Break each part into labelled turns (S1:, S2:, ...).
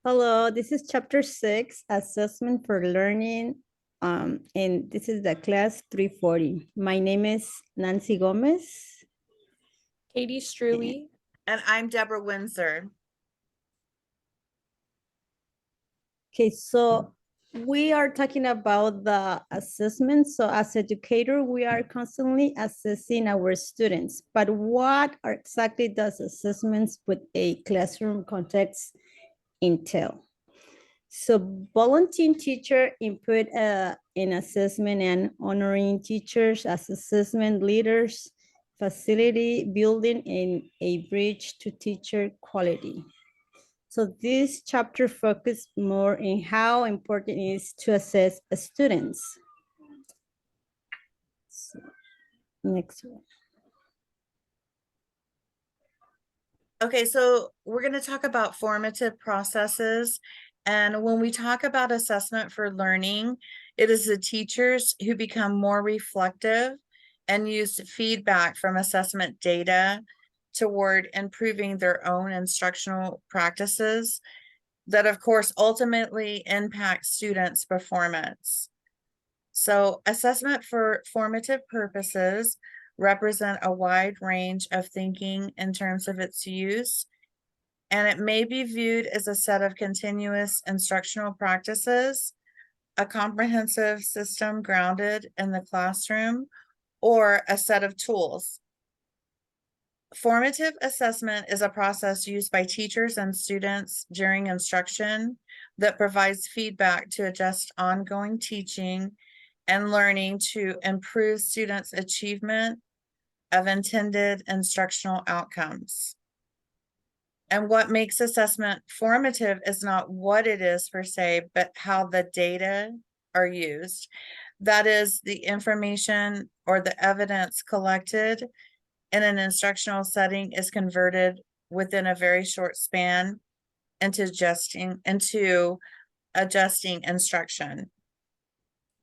S1: Hello, this is chapter 6, assessment for learning. And this is the class 340. My name is Nancy Gomez.
S2: Katie Struley.
S3: And I'm Deborah Windsor.
S1: Okay, so we are talking about the assessment. So as educator, we are constantly assessing our students, but what exactly does assessments with a classroom context entail? So volunteer teacher input in assessment and honoring teachers as assessment leaders, facility building in a bridge to teacher quality. So this chapter focuses more on how important it is to assess students. So, next one.
S3: Okay, so we're going to talk about formative processes. And when we talk about assessment for learning, it is the teachers who become more reflective and use feedback from assessment data toward improving their own instructional practices that, of course, ultimately impact students' performance. So assessment for formative purposes represent a wide range of thinking in terms of its use, and it may be viewed as a set of continuous instructional practices, a comprehensive system grounded in the classroom, or a set of tools. Formative assessment is a process used by teachers and students during instruction that provides feedback to adjust ongoing teaching and learning to improve students' achievement of intended instructional outcomes. And what makes assessment formative is not what it is per se, but how the data are used. That is, the information or the evidence collected in an instructional setting is converted within a very short span into adjusting instruction.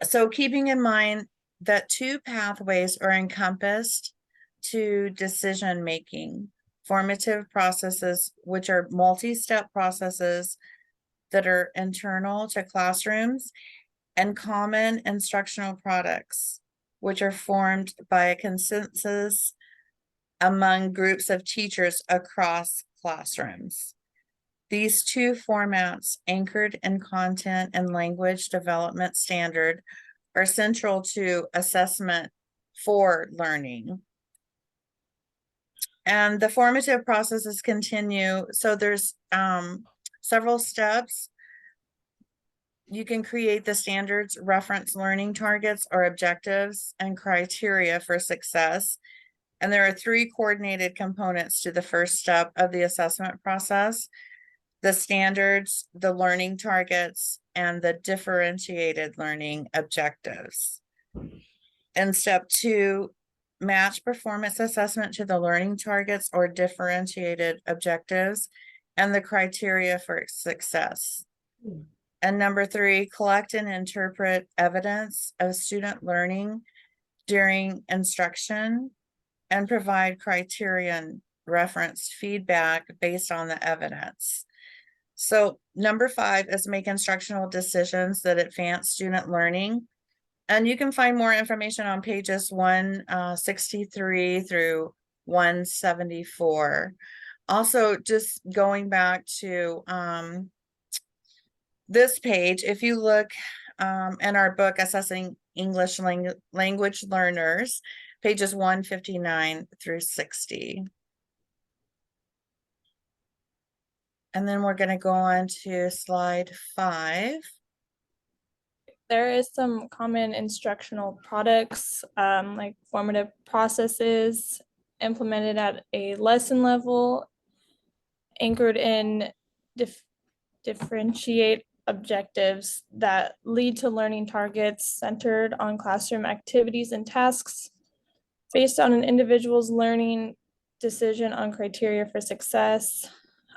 S3: So keeping in mind that two pathways are encompassed to decision-making: formative processes, which are multi-step processes that are internal to classrooms, and common instructional products, which are formed by a consensus among groups of teachers across classrooms. These two formats, anchored in content and language development standard, are central to assessment for learning. And the formative processes continue. So there's several steps. You can create the standards, reference learning targets or objectives and criteria for success. And there are three coordinated components to the first step of the assessment process: the standards, the learning targets, and the differentiated learning objectives. And step 2, match performance assessment to the learning targets or differentiated objectives and the criteria for success. And number 3, collect and interpret evidence of student learning during instruction and provide criterion reference feedback based on the evidence. So number 5 is make instructional decisions that advance student learning. And you can find more information on pages 163 through 174. Also, just going back to this page, if you look in our book, Assessing English Language Learners, pages 159 through 60. And then we're going to go on to slide 5.
S2: There is some common instructional products, like formative processes implemented at a lesson level, anchored in differentiate objectives that lead to learning targets centered on classroom activities and tasks based on an individual's learning decision on criteria for success.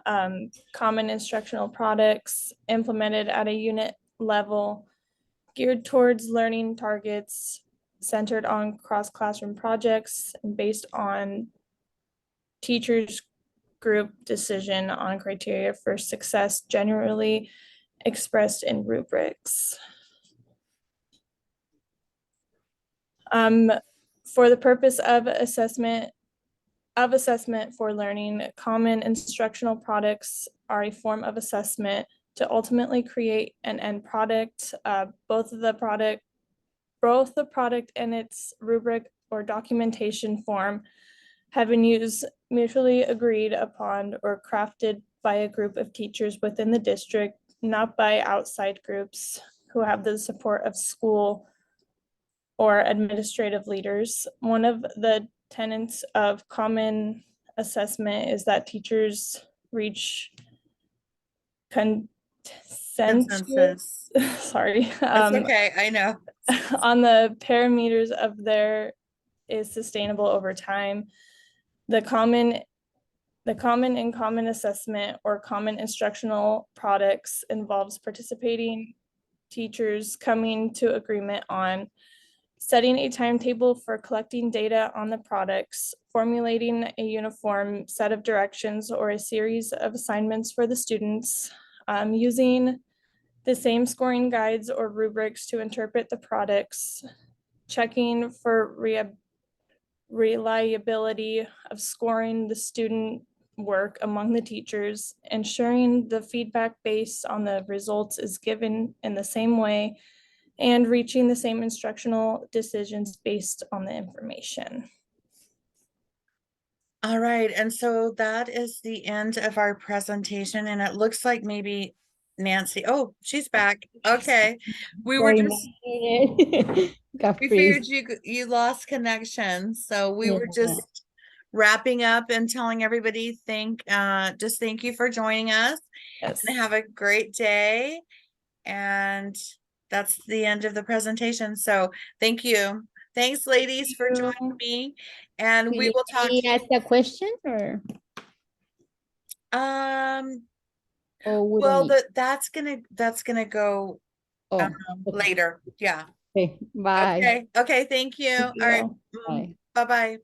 S2: Common instructional products implemented at a unit level geared towards learning targets centered on cross-classroom projects and based on teachers' group decision on criteria for success generally expressed in rubrics. For the purpose of assessment for learning, common instructional products are a form of assessment to ultimately create an end product. Both the product and its rubric or documentation form have been used, mutually agreed upon, or crafted by a group of teachers within the district, not by outside groups who have the support of school or administrative leaders. One of the tenets of common assessment is that teachers reach consensus. Sorry.
S3: That's okay, I know.
S2: On the parameters of their is sustainable over time. The common in common assessment or common instructional products involves participating teachers coming to agreement on setting a timetable for collecting data on the products, formulating a uniform set of directions or a series of assignments for the students, using the same scoring guides or rubrics to interpret the products, checking for reliability of scoring the student work among the teachers, ensuring the feedback based on the results is given in the same way, and reaching the same instructional decisions based on the information.
S3: All right, and so that is the end of our presentation, and it looks like maybe Nancy, oh, she's back. Okay. We were
S1: Sorry,
S3: just,
S1: got
S3: we
S1: freeze.
S3: figured you lost connection, so we were
S1: Yeah.
S3: just wrapping up and telling everybody just thank you for joining us.
S2: Yes.
S3: And have a great day. And that's the end of the presentation. So thank you. Thanks, ladies, for joining me. And we will talk.
S1: Can you ask a question or? We
S3: Well,
S1: don't need-
S3: that's gonna go
S1: okay.
S3: later. Yeah.
S1: Okay, bye.
S3: Okay. Thank you.
S1: Thank
S3: All right.
S1: you. Bye.
S3: Bye-bye.